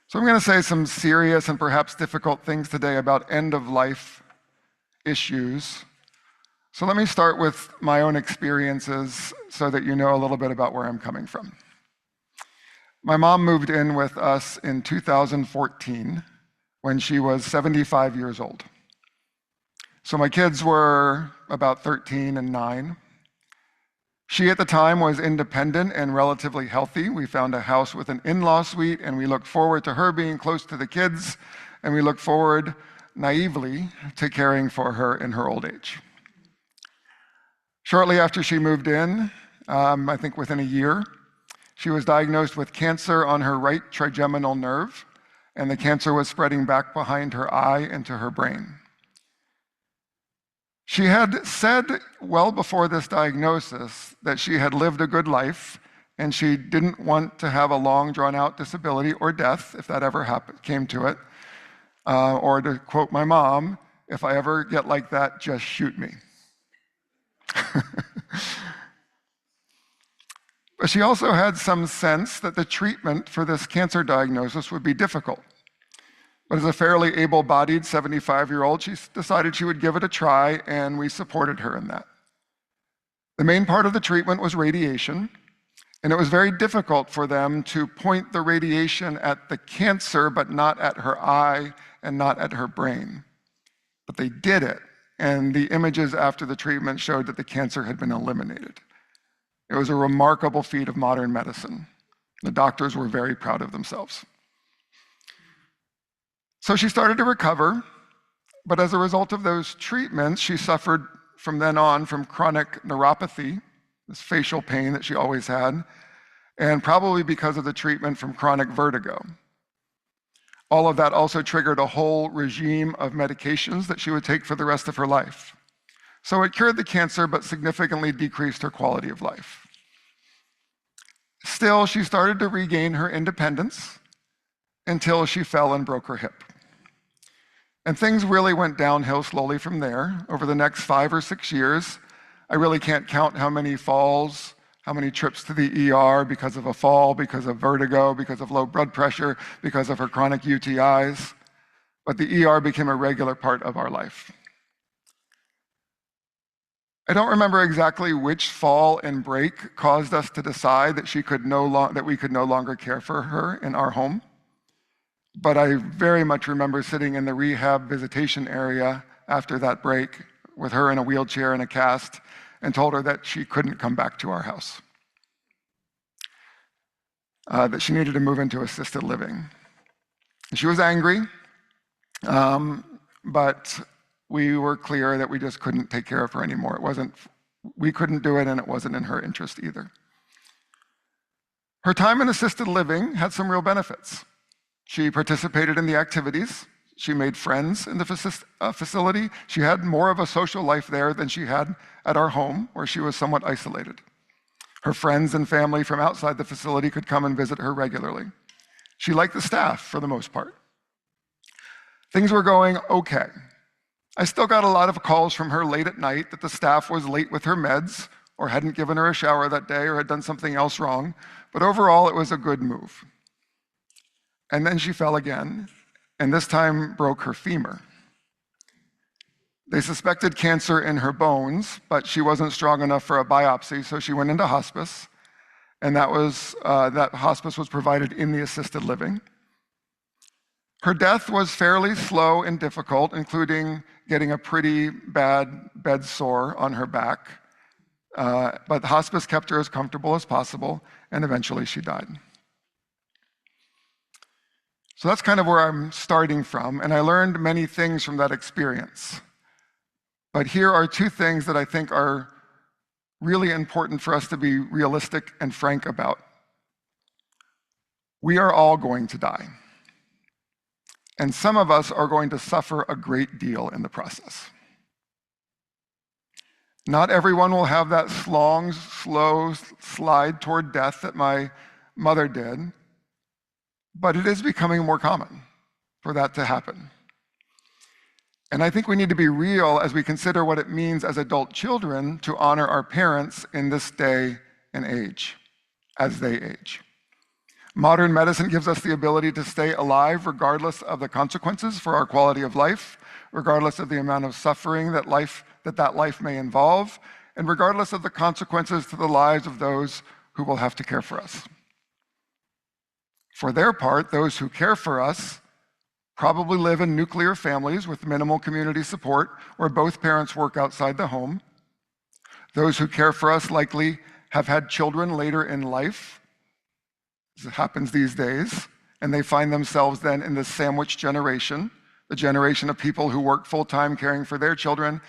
So I'm going to say some serious and perhaps difficult things today about end-of-life issues. So let me start with my own experiences so that you know a little bit about where I'm coming from. My mom moved in with us in 2014 when she was 75 years old. So my kids were about 13 and 9. She at the time was independent and relatively healthy. We found a house with an in-law suite, and we looked forward to her being close to the kids, and we looked forward naively to caring for her in her old age. Shortly after she moved in, I think within a year, she was diagnosed with cancer on her right trigeminal nerve, and the cancer was spreading back behind her eye into her brain. She had said well before this diagnosis that she had lived a good life and she didn't want to have a long drawn-out disability or death, if that ever came to it. Or to quote my mom, if I ever get like that, just shoot me. But she also had some sense that the treatment for this cancer diagnosis would be difficult. But as a fairly able-bodied 75-year-old, she decided she would give it a try, and we supported her in that. The main part of the treatment was radiation, and it was very difficult for them to point the radiation at the cancer, but not at her eye and not at her brain. But they did it, and the images after the treatment showed that the cancer had been eliminated. It was a remarkable feat of modern medicine. The doctors were very proud of themselves. So she started to recover, but as a result of those treatments, she suffered from then on from chronic neuropathy, this facial pain that she always had, and probably because of the treatment from chronic vertigo. All of that also triggered a whole regime of medications that she would take for the rest of her life. So it cured the cancer, but significantly decreased her quality of life. Still, she started to regain her independence until she fell and broke her hip. And things really went downhill slowly from there. Over the next 5 or 6 years, I really can't count how many falls, how many trips to the ER because of a fall, because of vertigo, because of low blood pressure, because of her chronic UTIs. But the ER became a regular part of our life. I don't remember exactly which fall and break caused us to decide that we could no longer care for her in our home. But I very much remember sitting in the rehab visitation area after that break with her in a wheelchair and a cast and told her that she couldn't come back to our house, that she needed to move into assisted living. And she was angry, but we were clear that we just couldn't take care of her anymore. We couldn't do it, and it wasn't in her interest either. Her time in assisted living had some real benefits. She participated in the activities. She made friends in the facility. She had more of a social life there than she had at our home, where she was somewhat isolated. Her friends and family from outside the facility could come and visit her regularly. She liked the staff for the most part. Things were going okay. I still got a lot of calls from her late at night that the staff was late with her meds or hadn't given her a shower that day or had done something else wrong, but overall it was a good move. And then she fell again, and this time broke her femur. They suspected cancer in her bones, but she wasn't strong enough for a biopsy, so she went into hospice, and that hospice was provided in the assisted living. Her death was fairly slow and difficult, including getting a pretty bad bed sore on her back, but the hospice kept her as comfortable as possible, and eventually she died. So that's kind of where I'm starting from, and I learned many things from that experience. But here are 2 things that I think are really important for us to be realistic and frank about. We are all going to die, and some of us are going to suffer a great deal in the process. Not everyone will have that long, slow slide toward death that my mother did, but it is becoming more common for that to happen. And I think we need to be real as we consider what it means as adult children to honor our parents in this day and age, as they age. Modern medicine gives us the ability to stay alive regardless of the consequences for our quality of life, regardless of the amount of suffering that life may involve, and regardless of the consequences to the lives of those who will have to care for us. For their part, those who care for us probably live in nuclear families with minimal community support where both parents work outside the home. Those who care for us likely have had children later in life, as it happens these days, and they find themselves then in the sandwich generation, the generation of people who work full-time caring for their children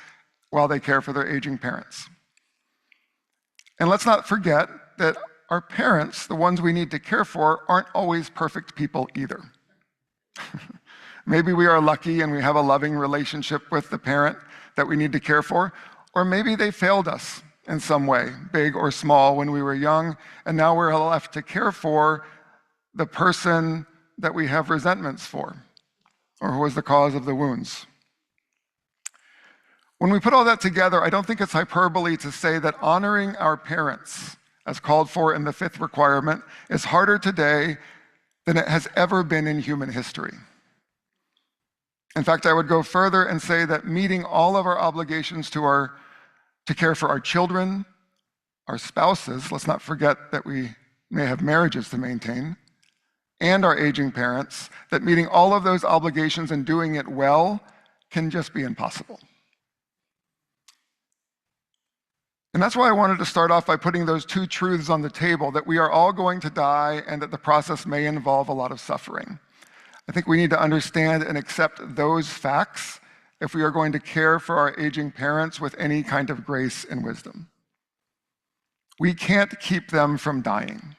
while they care for their aging parents. And let's not forget that our parents, the ones we need to care for, aren't always perfect people either. Maybe we are lucky and we have a loving relationship with the parent that we need to care for, or maybe they failed us in some way, big or small, when we were young, and now we're left to care for the person that we have resentments for, or who was the cause of the wounds. When we put all that together, I don't think it's hyperbole to say that honoring our parents, as called for in the fifth requirement, is harder today than it has ever been in human history. In fact, I would go further and say that meeting all of our obligations to care for our children, our spouses, let's not forget that we may have marriages to maintain, and our aging parents, that meeting all of those obligations and doing it well can just be impossible. And that's why I wanted to start off by putting those two truths on the table, that we are all going to die and that the process may involve a lot of suffering. I think we need to understand and accept those facts if we are going to care for our aging parents with any kind of grace and wisdom. We can't keep them from dying,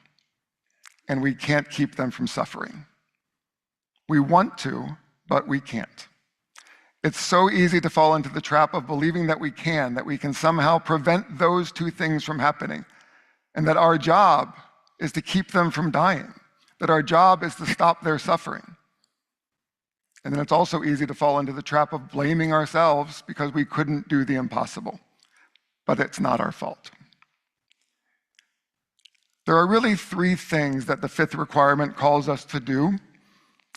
and we can't keep them from suffering. We want to, but we can't. It's so easy to fall into the trap of believing that we can somehow prevent those two things from happening, and that our job is to keep them from dying, that our job is to stop their suffering. And then it's also easy to fall into the trap of blaming ourselves because we couldn't do the impossible. But it's not our fault. There are really three things that the fifth requirement calls us to do.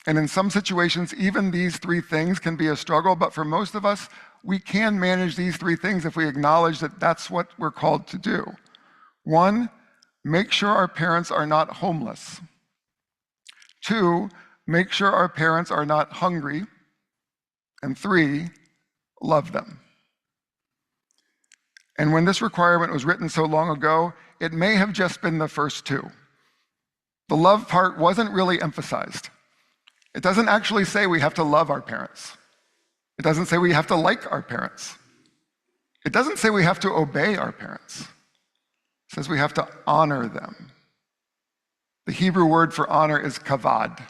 And in some situations, even these three things can be a struggle, but for most of us, we can manage these three things if we acknowledge that that's what we're called to do. 1, make sure our parents are not homeless. 2, make sure our parents are not hungry. And 3, love them. And when this requirement was written so long ago, it may have just been the first two. The love part wasn't really emphasized. It doesn't actually say we have to love our parents. It doesn't say we have to like our parents. It doesn't say we have to obey our parents. It says we have to honor them. The Hebrew word for honor is kavod,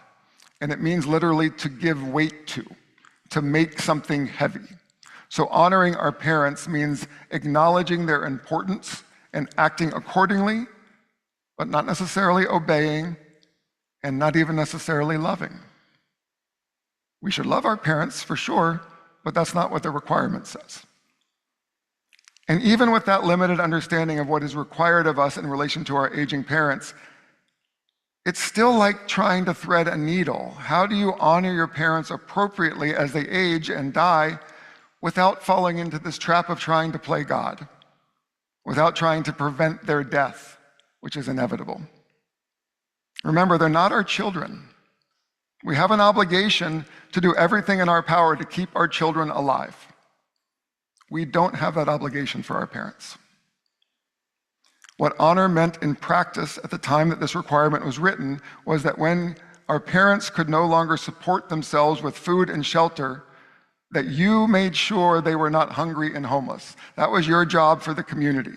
and it means literally to give weight to make something heavy. So honoring our parents means acknowledging their importance and acting accordingly, but not necessarily obeying and not even necessarily loving. We should love our parents for sure, but that's not what the requirement says. And even with that limited understanding of what is required of us in relation to our aging parents, it's still like trying to thread a needle. How do you honor your parents appropriately as they age and die without falling into this trap of trying to play God, without trying to prevent their death, which is inevitable? Remember, they're not our children. We have an obligation to do everything in our power to keep our children alive. We don't have that obligation for our parents. What honor meant in practice at the time that this requirement was written was that when our parents could no longer support themselves with food and shelter, that you made sure they were not hungry and homeless. That was your job for the community,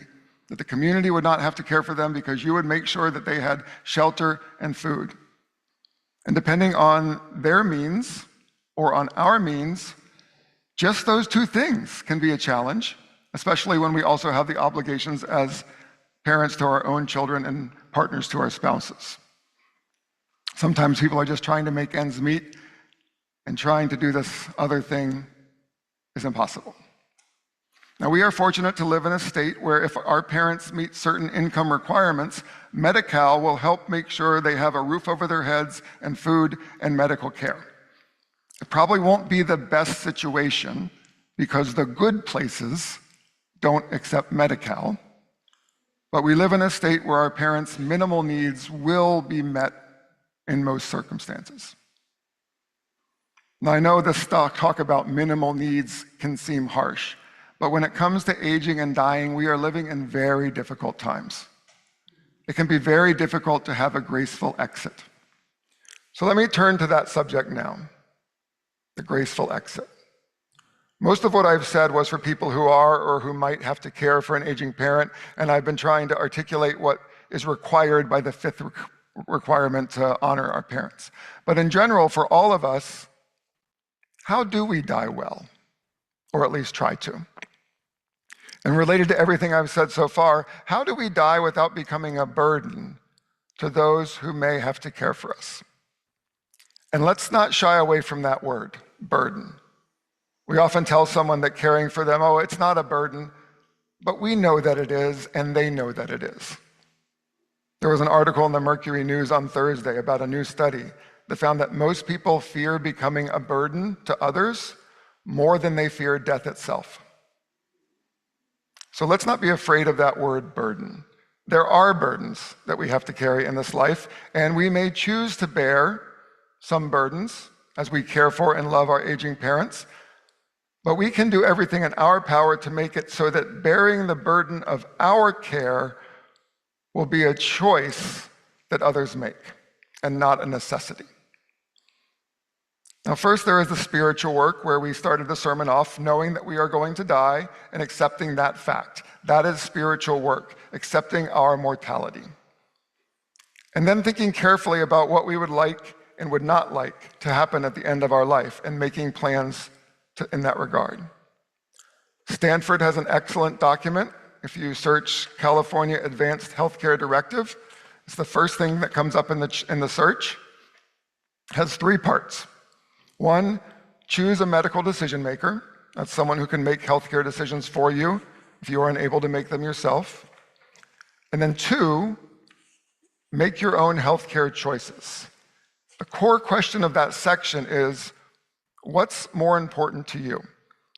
that the community would not have to care for them because you would make sure that they had shelter and food. And depending on their means or on our means, just those two things can be a challenge, especially when we also have the obligations as parents to our own children and partners to our spouses. Sometimes people are just trying to make ends meet, and trying to do this other thing is impossible. Now, we are fortunate to live in a state where if our parents meet certain income requirements, Medi-Cal will help make sure they have a roof over their heads and food and medical care. It probably won't be the best situation because the good places don't accept Medi-Cal, but we live in a state where our parents' minimal needs will be met in most circumstances. Now, I know this talk about minimal needs can seem harsh, but when it comes to aging and dying, we are living in very difficult times. It can be very difficult to have a graceful exit. So let me turn to that subject now, the graceful exit. Most of what I've said was for people who are or who might have to care for an aging parent, and I've been trying to articulate what is required by the fifth requirement to honor our parents. But in general, for all of us, how do we die well? Or at least try to. And related to everything I've said so far, how do we die without becoming a burden to those who may have to care for us? And let's not shy away from that word, burden. We often tell someone that caring for them, oh, it's not a burden, but we know that it is, and they know that it is. There was an article in the Mercury News on Thursday about a new study that found that most people fear becoming a burden to others more than they fear death itself. So let's not be afraid of that word burden. There are burdens that we have to carry in this life, and we may choose to bear some burdens as we care for and love our aging parents, but we can do everything in our power to make it so that bearing the burden of our care will be a choice that others make and not a necessity. Now, first, there is the spiritual work where we started the sermon off knowing that we are going to die and accepting that fact. That is spiritual work, accepting our mortality. And then thinking carefully about what we would like and would not like to happen at the end of our life and making plans in that regard. Stanford has an excellent document. If you search California Advanced Healthcare Directive, it's the first thing that comes up in the search. It has 3 parts. 1, choose a medical decision maker. That's someone who can make healthcare decisions for you if you are unable to make them yourself. And then 2, make your own healthcare choices. The core question of that section is, what's more important to you?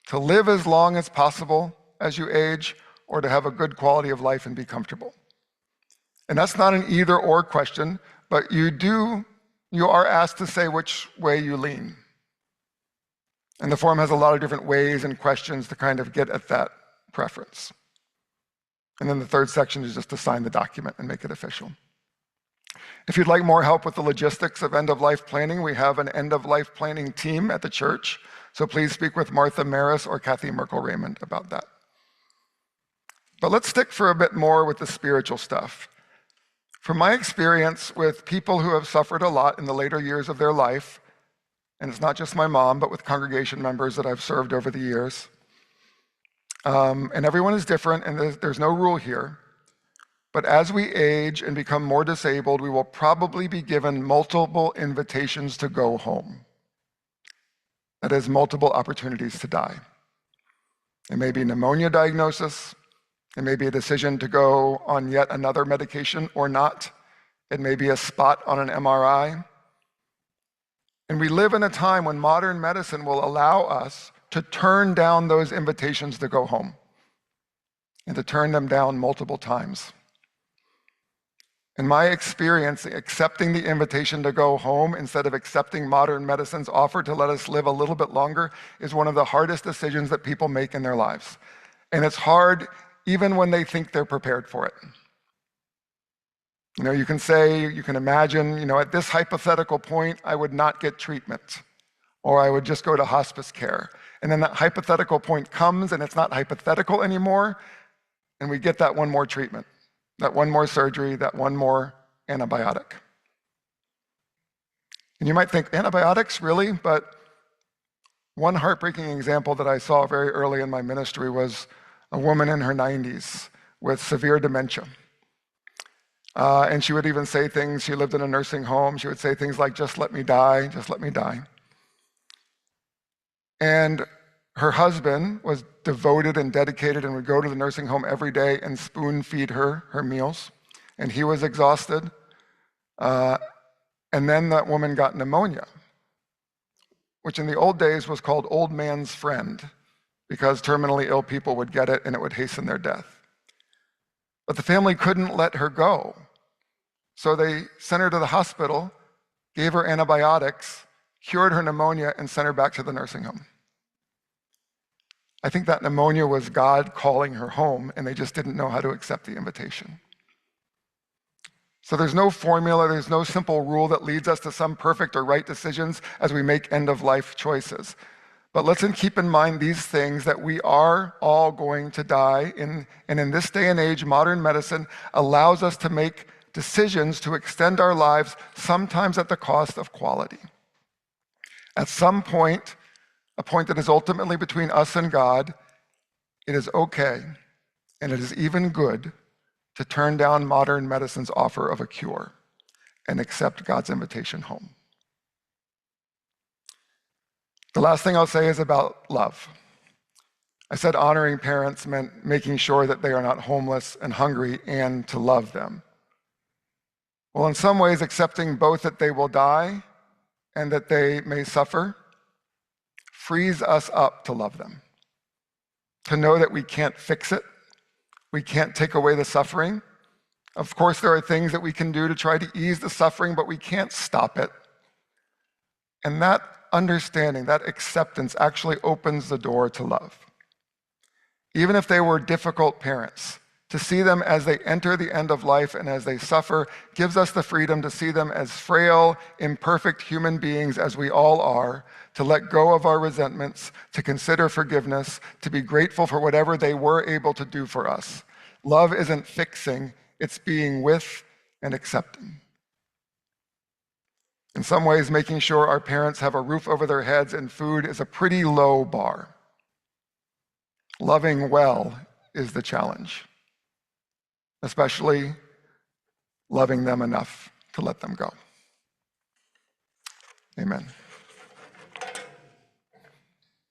To live as long as possible as you age, or to have a good quality of life and be comfortable? And that's not an either or question, but you are asked to say which way you lean. And the form has a lot of different ways and questions to kind of get at that preference. And then the 3rd section is just to sign the document and make it official. If you'd like more help with the logistics of end-of-life planning, we have an end-of-life planning team at the church. So please speak with Martha Maris or Kathy Merkel-Raymond about that. But let's stick for a bit more with the spiritual stuff. From my experience with people who have suffered a lot in the later years of their life, and it's not just my mom, but with congregation members that I've served over the years, and everyone is different, and there's no rule here. But as we age and become more disabled, we will probably be given multiple invitations to go home. That is, multiple opportunities to die. It may be pneumonia diagnosis. It may be a decision to go on yet another medication or not. It may be a spot on an MRI. And we live in a time when modern medicine will allow us to turn down those invitations to go home and to turn them down multiple times. In my experience, accepting the invitation to go home instead of accepting modern medicine's offer to let us live a little bit longer is one of the hardest decisions that people make in their lives. And it's hard even when they think they're prepared for it. You can say, you can imagine, at this hypothetical point, I would not get treatment, or I would just go to hospice care. And then that hypothetical point comes, and it's not hypothetical anymore, and we get that one more treatment, that one more surgery, that one more antibiotic. And you might think, antibiotics, really? But one heartbreaking example that I saw very early in my ministry was a woman in her 90s with severe dementia. And she would even say things, she lived in a nursing home, she would say things like, just let me die, just let me die. And her husband was devoted and dedicated and would go to the nursing home every day and spoon feed her meals and he was exhausted. And then that woman got pneumonia, which in the old days was called old man's friend, because terminally ill people would get it and it would hasten their death. But the family couldn't let her go. So they sent her to the hospital, gave her antibiotics, cured her pneumonia, and sent her back to the nursing home. I think that pneumonia was God calling her home, and they just didn't know how to accept the invitation. So there's no formula, there's no simple rule that leads us to some perfect or right decisions as we make end-of-life choices. But let's keep in mind these things, that we are all going to die, and in this day and age, modern medicine allows us to make decisions to extend our lives, sometimes at the cost of quality. At some point, a point that is ultimately between us and God, it is okay, and it is even good, to turn down modern medicine's offer of a cure and accept God's invitation home. The last thing I'll say is about love. I said honoring parents meant making sure that they are not homeless and hungry, and to love them. Well, in some ways, accepting both that they will die and that they may suffer frees us up to love them, to know that we can't fix it, we can't take away the suffering. Of course, there are things that we can do to try to ease the suffering, but we can't stop it. And that understanding, that acceptance, actually opens the door to love. Even if they were difficult parents, to see them as they enter the end of life and as they suffer gives us the freedom to see them as frail, imperfect human beings as we all are, to let go of our resentments, to consider forgiveness, to be grateful for whatever they were able to do for us. Love isn't fixing, it's being with and accepting. In some ways, making sure our parents have a roof over their heads and food is a pretty low bar. Loving well is the challenge, especially loving them enough to let them go. Amen.